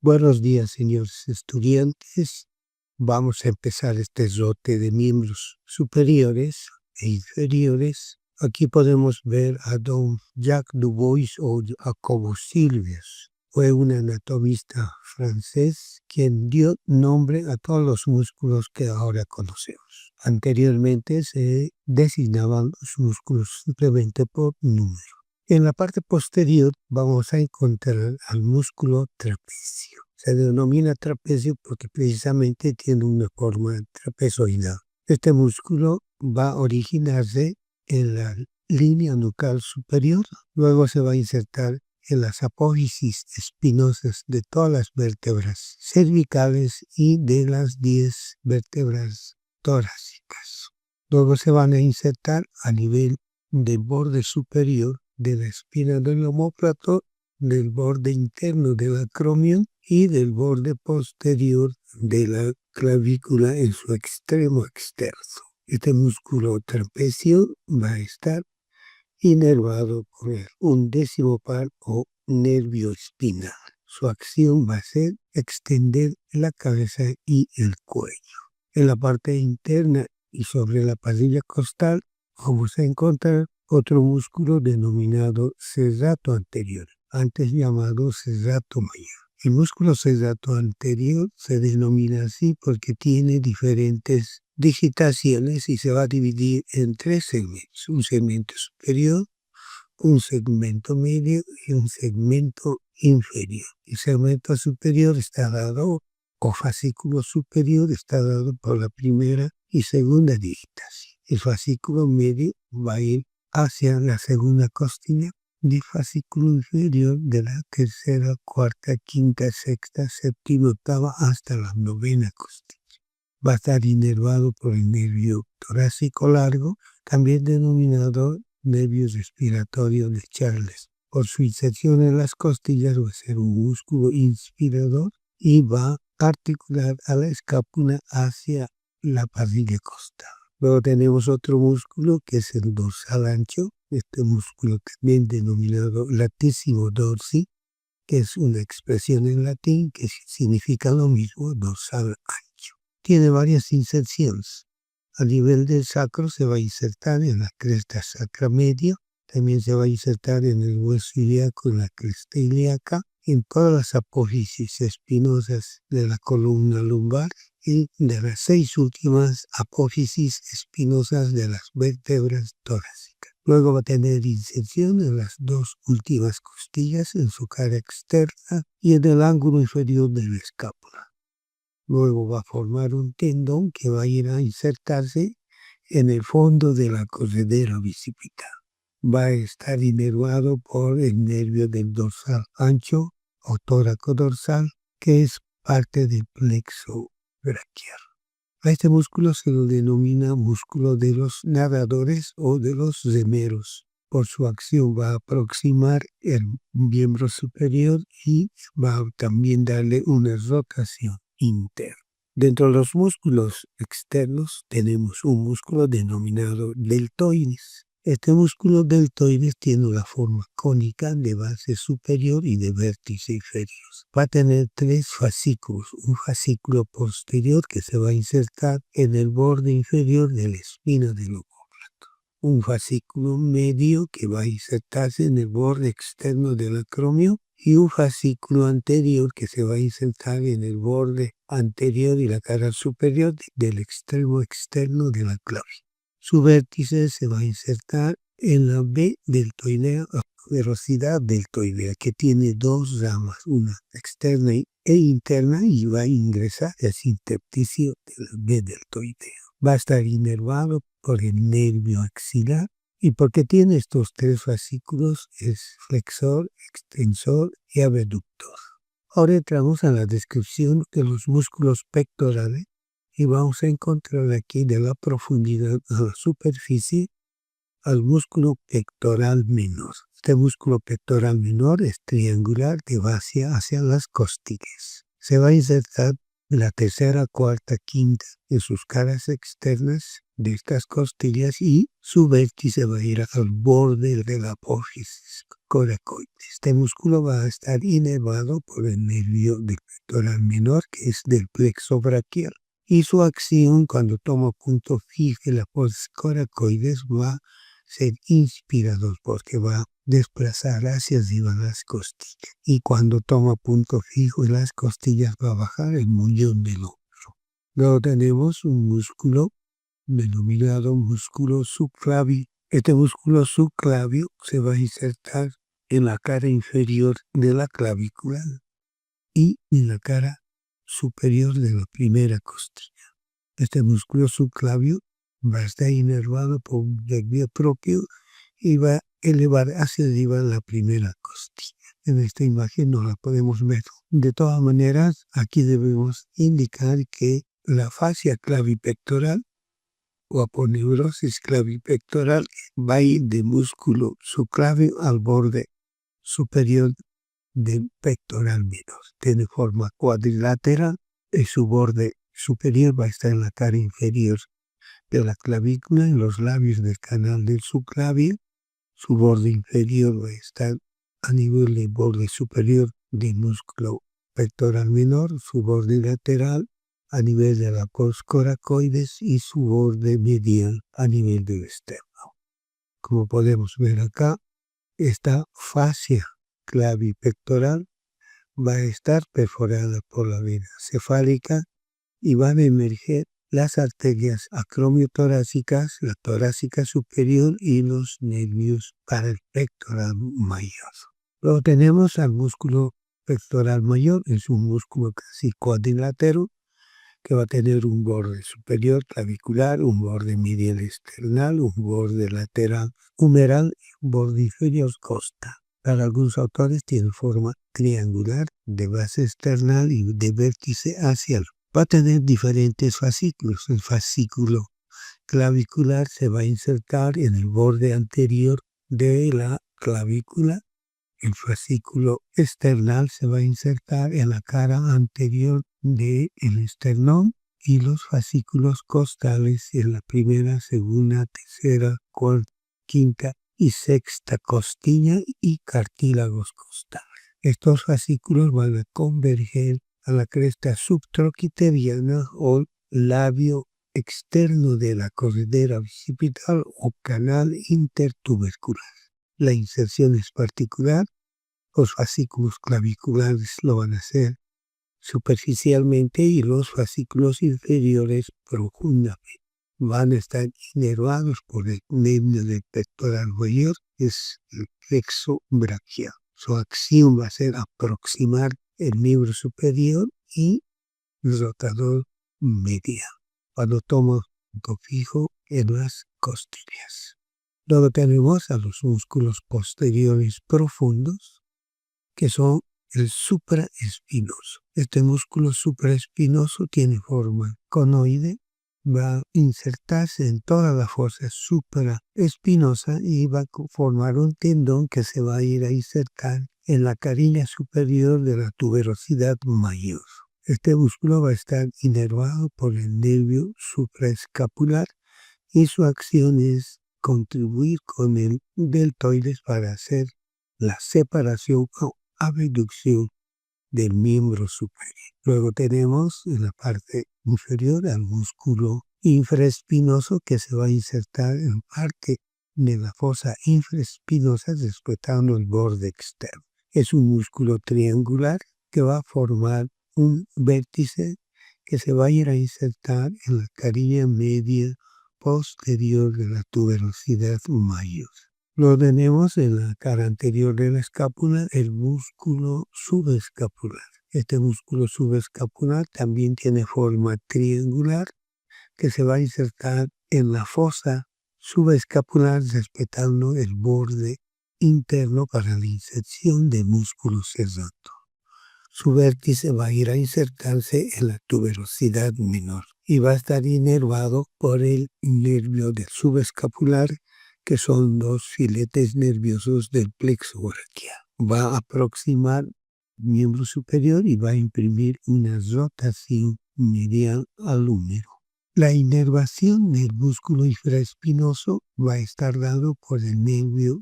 Buenos días, señores estudiantes. Vamos a empezar este lote de miembros superiores e inferiores. Aquí podemos ver a don Jacques Dubois o Jacobo Silvius. Fue un anatomista francés quien dio nombre a todos los músculos que ahora conocemos. Anteriormente se designaban los músculos simplemente por número. En la parte posterior vamos a encontrar al músculo trapecio. Se denomina trapecio porque precisamente tiene una forma trapezoidal. Este músculo va a originarse en la línea nucal superior, luego se va a insertar en las apófisis espinosas de todas las vértebras cervicales y de las 10 vértebras torácicas. Luego se van a insertar a nivel del borde superior de la espina del omóplato, del borde interno del acromion y del borde posterior de la clavícula en su extremo externo. Este músculo trapecio va a estar inervado por el 11º par o nervio espinal. Su acción va a ser extender la cabeza y el cuello. En la parte interna y sobre la padilla costal vamos a encontrar otro músculo denominado serrato anterior, antes llamado serrato mayor. El músculo serrato anterior se denomina así porque tiene diferentes digitaciones y se va a dividir en 3 segmentos: un segmento superior, un segmento medio y un segmento inferior. El segmento superior está dado, o fascículo superior está dado por la primera y segunda digitación. El fascículo medio va a ir hacia la segunda costilla del fascículo inferior de la tercera, cuarta, quinta, sexta, séptima, octava hasta la 9ª costilla. Va a estar inervado por el nervio torácico largo, también denominado nervio respiratorio de Charles. Por su inserción en las costillas va a ser un músculo inspirador y va a articular a la escápula hacia la padilla costal. Luego tenemos otro músculo que es el dorsal ancho. Este músculo también denominado latissimo dorsi, que es una expresión en latín que significa lo mismo, dorsal ancho. Tiene varias inserciones. A nivel del sacro se va a insertar en la cresta sacra media, también se va a insertar en el hueso ilíaco, en la cresta ilíaca, en todas las apófisis espinosas de la columna lumbar y de las 6 últimas apófisis espinosas de las vértebras torácicas. Luego va a tener inserción en las 2 últimas costillas, en su cara externa y en el ángulo inferior de la escápula. Luego va a formar un tendón que va a ir a insertarse en el fondo de la corredera bicipital. Va a estar inervado por el nervio del dorsal ancho o tóraco dorsal, que es parte del plexo braquial. A este músculo se lo denomina músculo de los nadadores o de los remeros. Por su acción va a aproximar el miembro superior y va a también darle una rotación interna. Dentro de los músculos externos tenemos un músculo denominado deltoides. Este músculo deltoides tiene una forma cónica de base superior y de vértice inferior. Va a tener 3 fascículos. Un fascículo posterior que se va a insertar en el borde inferior de la espina del omóplato. Un fascículo medio que va a insertarse en el borde externo del acromio y un fascículo anterior que se va a insertar en el borde anterior y la cara superior del extremo externo de la clavícula. Su vértice se va a insertar en la B deltoidea o tuberosidad deltoidea, que tiene 2 ramas, una externa e interna, y va a ingresar al intersticio de la B deltoidea. Va a estar inervado por el nervio axilar y porque tiene estos 3 fascículos es flexor, extensor y abductor. Ahora entramos a la descripción de los músculos pectorales. Y vamos a encontrar aquí de la profundidad a la superficie al músculo pectoral menor. Este músculo pectoral menor es triangular de base hacia las costillas. Se va a insertar la tercera, cuarta, quinta en sus caras externas de estas costillas y su vértice va a ir al borde de la apófisis coracoides. Este músculo va a estar inervado por el nervio del pectoral menor, que es del plexo braquial. Y su acción, cuando toma punto fijo en la coracoides, va a ser inspirador porque va a desplazar hacia arriba las costillas. Y cuando toma punto fijo en las costillas, va a bajar el muñón del hombro. Luego tenemos un músculo denominado músculo subclavio. Este músculo subclavio se va a insertar en la cara inferior de la clavícula y en la cara superior de la primera costilla. Este músculo subclavio va a estar inervado por un nervio propio y va a elevar hacia arriba la primera costilla. En esta imagen no la podemos ver. De todas maneras, aquí debemos indicar que la fascia clavipectoral o aponeurosis clavipectoral va a ir de músculo subclavio al borde superior del pectoral menor. Tiene forma cuadrilateral y su borde superior va a estar en la cara inferior de la clavícula, en los labios del canal del subclavio. Su borde inferior va a estar a nivel del borde superior del músculo pectoral menor, su borde lateral a nivel de la coracoides y su borde medial a nivel del externo. Como podemos ver acá, esta fascia clavipectoral va a estar perforada por la vena cefálica y van a emerger las arterias acromiotorácicas, la torácica superior y los nervios para el pectoral mayor. Luego tenemos al músculo pectoral mayor, es un músculo casi cuadrilátero que va a tener un borde superior clavicular, un borde medial external, un borde lateral humeral y un borde inferior costal. Para algunos autores tiene forma triangular de base external y de vértice axial. Va a tener diferentes fascículos. El fascículo clavicular se va a insertar en el borde anterior de la clavícula. El fascículo external se va a insertar en la cara anterior del esternón y los fascículos costales en la primera, segunda, tercera, cuarta, quinta y sexta costilla y cartílagos costales. Estos fascículos van a converger a la cresta subtroquiteriana o labio externo de la corredera bicipital o canal intertubercular. La inserción es particular, los fascículos claviculares lo van a hacer superficialmente y los fascículos inferiores profundamente. Van a estar inervados por el nervio del pectoral mayor, que es el plexo braquial. Su acción va a ser aproximar el miembro superior y el rotador medial, cuando toma punto fijo en las costillas. Luego tenemos a los músculos posteriores profundos, que son el supraespinoso. Este músculo supraespinoso tiene forma conoide, va a insertarse en toda la fosa supraespinosa y va a formar un tendón que se va a ir a insertar en la carilla superior de la tuberosidad mayor. Este músculo va a estar inervado por el nervio supraescapular y su acción es contribuir con el deltoides para hacer la separación o abducción del miembro superior. Luego tenemos en la parte inferior al músculo infraespinoso que se va a insertar en parte de la fosa infraespinosa respetando el borde externo. Es un músculo triangular que va a formar un vértice que se va a ir a insertar en la carilla media posterior de la tuberosidad mayor. Lo tenemos en la cara anterior de la escápula, el músculo subescapular. Este músculo subescapular también tiene forma triangular que se va a insertar en la fosa subescapular respetando el borde interno para la inserción de músculo cerrato. Su vértice va a ir a insertarse en la tuberosidad menor y va a estar inervado por el nervio del subescapular, que son dos filetes nerviosos del plexo braquial. Va a aproximar el miembro superior y va a imprimir una rotación medial al húmero. La inervación del músculo infraespinoso va a estar dado por el nervio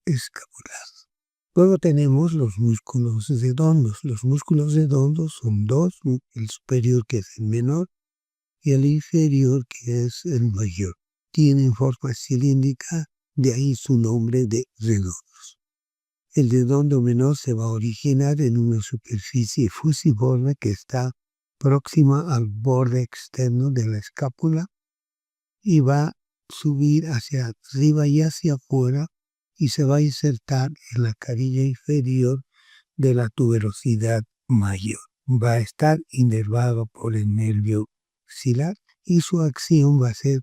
escapular. Luego tenemos los músculos redondos. Los músculos redondos son dos, el superior que es el menor y el inferior que es el mayor. Tienen forma cilíndrica, de ahí su nombre de redondos. El redondo menor se va a originar en una superficie fusiforme que está próxima al borde externo de la escápula y va a subir hacia arriba y hacia afuera y se va a insertar en la carilla inferior de la tuberosidad mayor. Va a estar inervado por el nervio axilar y su acción va a ser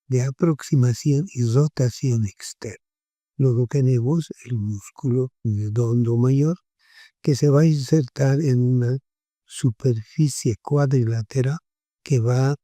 de aproximación y rotación externa. Luego tenemos el músculo redondo mayor que se va a insertar en una superficie cuadrilátera que va a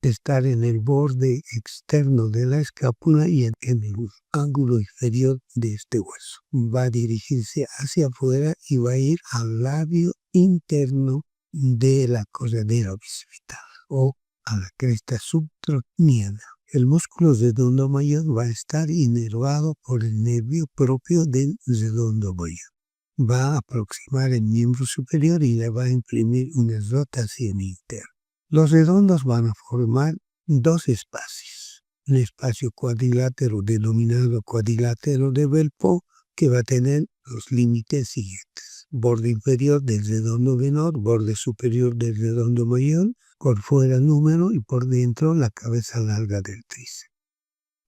estar en el borde externo de la escápula y en el ángulo inferior de este hueso. Va a dirigirse hacia afuera y va a ir al labio interno de la corredera occipital o a la cresta subtrocniana. El músculo redondo mayor va a estar inervado por el nervio propio del redondo mayor. Va a aproximar el miembro superior y le va a imprimir una rotación interna. Los redondos van a formar dos espacios. Un espacio cuadrilátero denominado cuadrilátero de Belpo que va a tener los límites siguientes. Borde inferior del redondo menor, borde superior del redondo mayor, por fuera número y por dentro la cabeza larga del tríceps.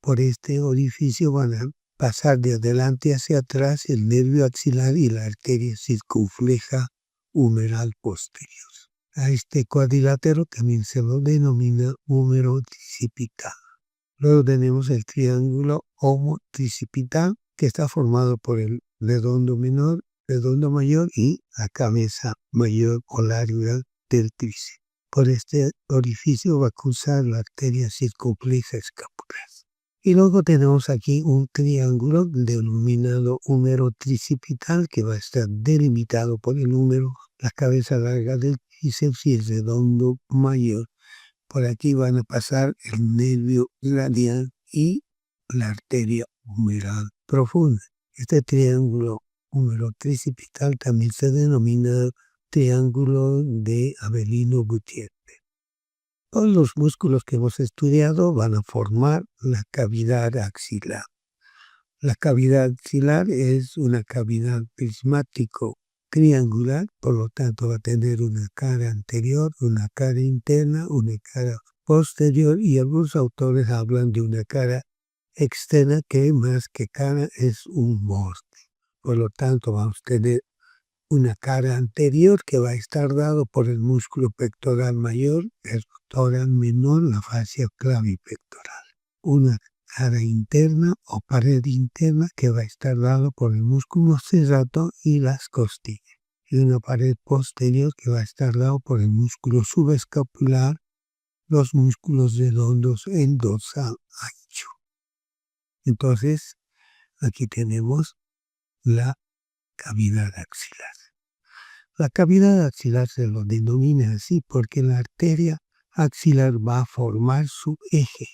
Por este orificio van a pasar de adelante hacia atrás el nervio axilar y la arteria circunfleja humeral posterior. A este cuadrilátero también se lo denomina húmero tricipital. Luego tenemos el triángulo homotricipital que está formado por el redondo menor, redondo mayor y la cabeza mayor o larga del tríceps. Por este orificio va a cruzar la arteria circunfleja escapular. Y luego tenemos aquí un triángulo denominado húmero tricipital que va a estar delimitado por el húmero, la cabeza larga del tríceps y el redondo mayor. Por aquí van a pasar el nervio radial y la arteria humeral profunda. Este triángulo húmero tricipital también se denomina triángulo de Avelino Gutiérrez. Todos los músculos que hemos estudiado van a formar la cavidad axilar. La cavidad axilar es una cavidad prismático triangular, por lo tanto va a tener una cara anterior, una cara interna, una cara posterior y algunos autores hablan de una cara externa que más que cara es un borde. Por lo tanto vamos a tener una cara anterior que va a estar dado por el músculo pectoral mayor, el pectoral menor, la fascia clavipectoral. Una cara interna o pared interna que va a estar dado por el músculo serrato y las costillas. Y una pared posterior que va a estar dado por el músculo subescapular, los músculos redondos, el dorsal ancho. Entonces, aquí tenemos la cavidad axilar. La cavidad axilar se lo denomina así porque la arteria axilar va a formar su eje.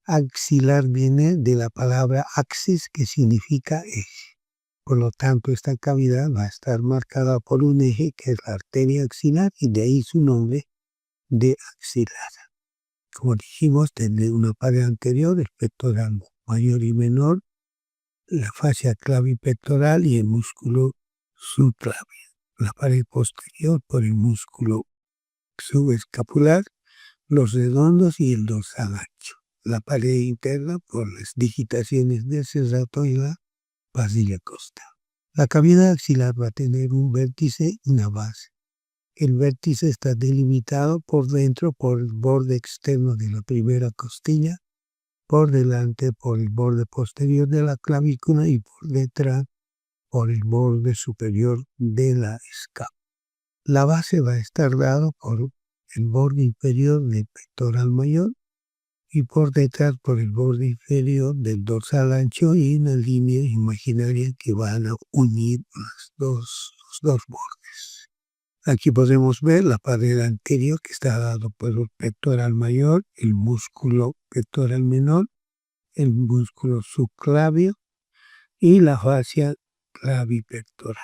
Axilar viene de la palabra axis, que significa eje. Por lo tanto, esta cavidad va a estar marcada por un eje que es la arteria axilar y de ahí su nombre de axilar. Como dijimos, tiene una pared anterior, el pectoral mayor y menor, la fascia clavipectoral y el músculo subclavio. La pared posterior por el músculo subescapular, los redondos y el dorsal ancho. La pared interna por las digitaciones del serrato y la pasilla costal. La cavidad axilar va a tener un vértice y una base. El vértice está delimitado por dentro por el borde externo de la primera costilla, por delante por el borde posterior de la clavícula y por detrás por el borde superior de la escápula. La base va a estar dado por el borde inferior del pectoral mayor y por detrás por el borde inferior del dorsal ancho y una línea imaginaria que van a unir los dos bordes. Aquí podemos ver la pared anterior que está dado por el pectoral mayor, el músculo pectoral menor, el músculo subclavio y la fascia clavipectoral.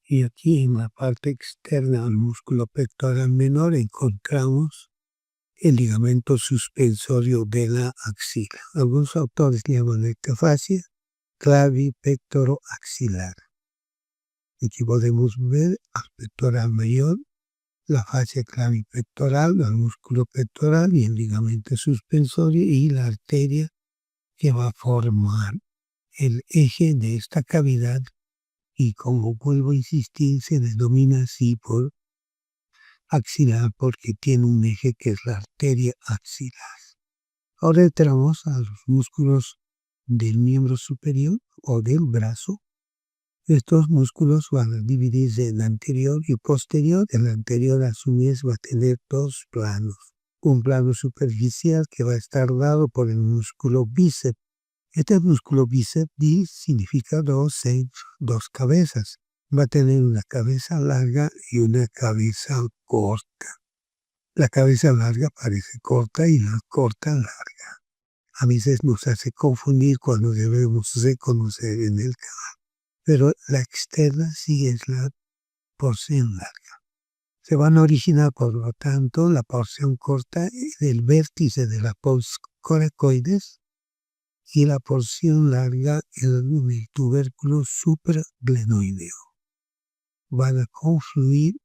Y aquí en la parte externa del músculo pectoral menor encontramos el ligamento suspensorio de la axila. Algunos autores llaman esta fascia clavipectoroaxilar. Aquí podemos ver al pectoral mayor, la fascia clavipectoral, el músculo pectoral y el ligamento suspensorio y la arteria que va a formar el eje de esta cavidad y, como vuelvo a insistir, se denomina así por axilar porque tiene un eje que es la arteria axilar. Ahora entramos a los músculos del miembro superior o del brazo. Estos músculos van a dividirse en anterior y posterior. El anterior a su vez va a tener dos planos. Un plano superficial que va a estar dado por el músculo bíceps. Este músculo bíceps significa dos cabezas. Va a tener una cabeza larga y una cabeza corta. La cabeza larga parece corta y la corta larga. A veces nos hace confundir cuando debemos reconocer en el canal. Pero la externa sí es la porción larga. Se van a originar, por lo tanto, la porción corta del vértice de la pons coracoides y la porción larga en el tubérculo supraglenoideo. Van a confluir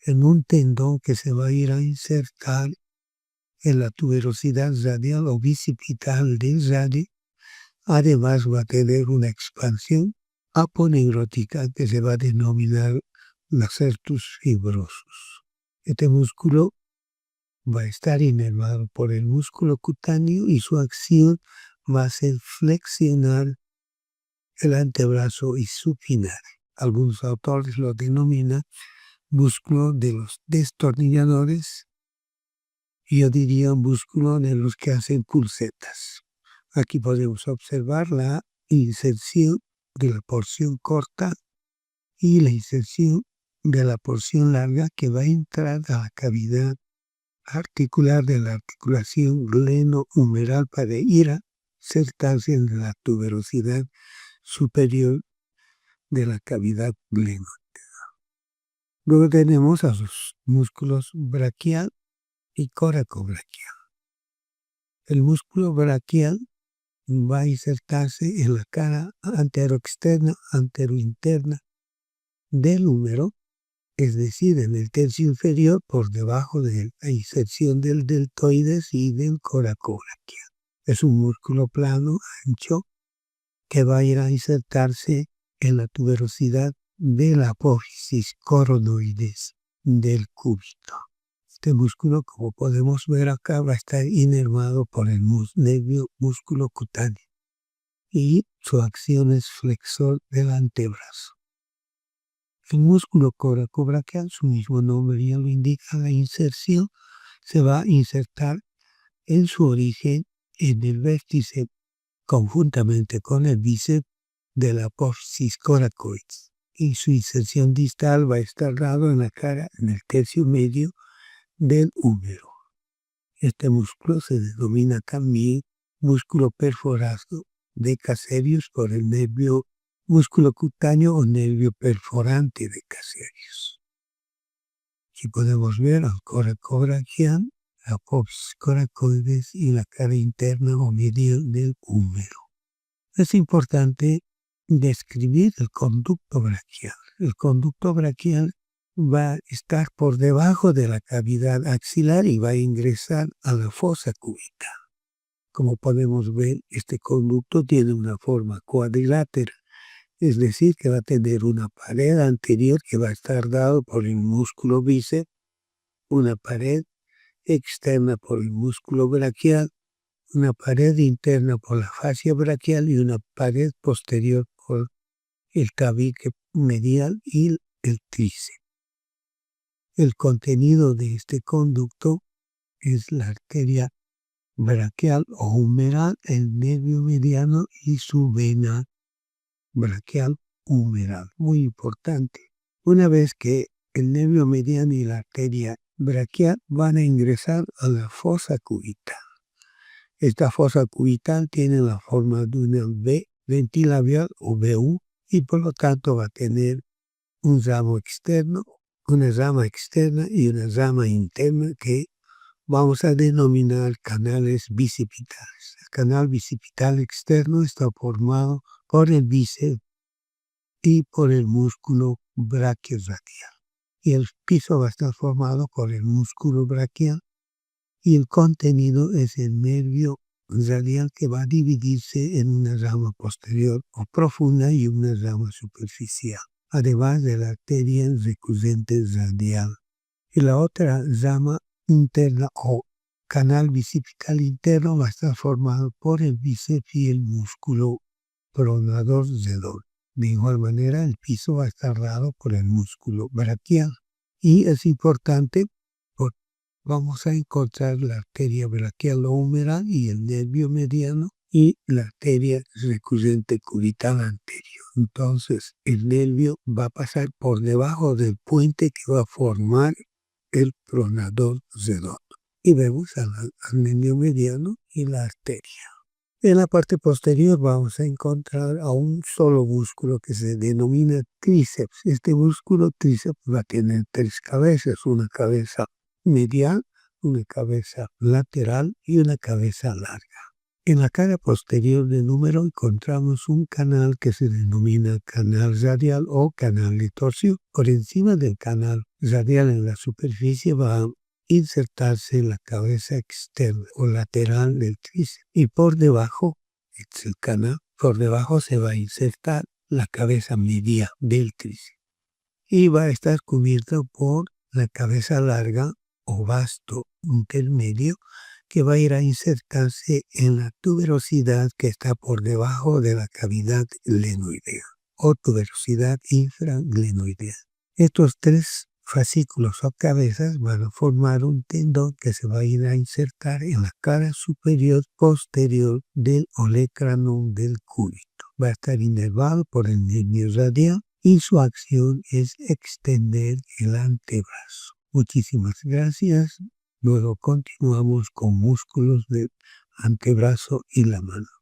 en un tendón que se va a ir a insertar en la tuberosidad radial o bicipital del radio. Además va a tener una expansión aponeurótica que se va a denominar lacertus fibrosus. Este músculo va a estar inervado por el músculo cutáneo y su acción va a ser flexionar el antebrazo y supinar. Algunos autores lo denominan músculo de los destornilladores. Yo diría músculo de los que hacen pulsetas. Aquí podemos observar la inserción de la porción corta y la inserción de la porción larga que va a entrar a la cavidad articular de la articulación glenohumeral para ir a insertarse en la tuberosidad superior de la cavidad glenoidea. Luego tenemos a los músculos braquial y coracobraquial. El músculo braquial va a insertarse en la cara anteroexterna, anterointerna del húmero, es decir, en el tercio inferior por debajo de la inserción del deltoides y del coracobraquial. Es un músculo plano, ancho, que va a ir a insertarse en la tuberosidad de la apófisis coronoides del cúbito. Este músculo, como podemos ver acá, va a estar inervado por el nervio músculo cutáneo y su acción es flexor del antebrazo. El músculo coracobraquial, su mismo nombre ya lo indica, la inserción se va a insertar en su origen en el vértice conjuntamente con el bíceps de la apófisis coracoides y su inserción distal va a estar dado en la cara, en el tercio medio del húmero. Este músculo se denomina también músculo perforado de Casserius por el nervio músculo cutáneo o nervio perforante de Casserius. Aquí podemos ver al coracobraquial, la apófisis coracoides y la cara interna o medial del húmero. Es importante describir el conducto braquial. El conducto braquial va a estar por debajo de la cavidad axilar y va a ingresar a la fosa cubital. Como podemos ver, este conducto tiene una forma cuadrilátera, es decir, que va a tener una pared anterior que va a estar dado por el músculo bíceps, una pared externa por el músculo braquial, una pared interna por la fascia braquial y una pared posterior por el tabique medial y el tríceps. El contenido de este conducto es la arteria braquial o humeral, el nervio mediano y su vena braquial humeral. Muy importante. Una vez que el nervio mediano y la arteria braquial van a ingresar a la fosa cubital. Esta fosa cubital tiene la forma de una V ventilabial o VU y por lo tanto va a tener un ramo externo, una rama externa y una rama interna que vamos a denominar canales bicipitales. El canal bicipital externo está formado por el bíceps y por el músculo brachioradial. Y el piso va a estar formado por el músculo braquial y el contenido es el nervio radial que va a dividirse en una rama posterior o profunda y una rama superficial, además de la arteria recurrente radial. Y la otra rama interna o canal bicipital interno va a estar formado por el bíceps y el músculo pronador redor. De igual manera, el piso va a estar dado por el músculo braquial. Y es importante porque vamos a encontrar la arteria braquial o humeral y el nervio mediano y la arteria recurrente cubital anterior. Entonces, el nervio va a pasar por debajo del puente que va a formar el pronador redondo. Y vemos al nervio mediano y la arteria. En la parte posterior vamos a encontrar a un solo músculo que se denomina tríceps. Este músculo tríceps va a tener tres cabezas, una cabeza medial, una cabeza lateral y una cabeza larga. En la cara posterior del húmero encontramos un canal que se denomina canal radial o canal de torsión. Por encima del canal radial en la superficie va a insertarse la cabeza externa o lateral del tríceps y por debajo, es el canal, por debajo se va a insertar la cabeza media del tríceps y va a estar cubierta por la cabeza larga o vasto intermedio que va a ir a insertarse en la tuberosidad que está por debajo de la cavidad glenoidea o tuberosidad infraglenoidea. Estos tres fascículos o cabezas van a formar un tendón que se va a ir a insertar en la cara superior posterior del olecranon del cúbito. Va a estar inervado por el nervio radial y su acción es extender el antebrazo. Muchísimas gracias. Luego continuamos con músculos del antebrazo y la mano.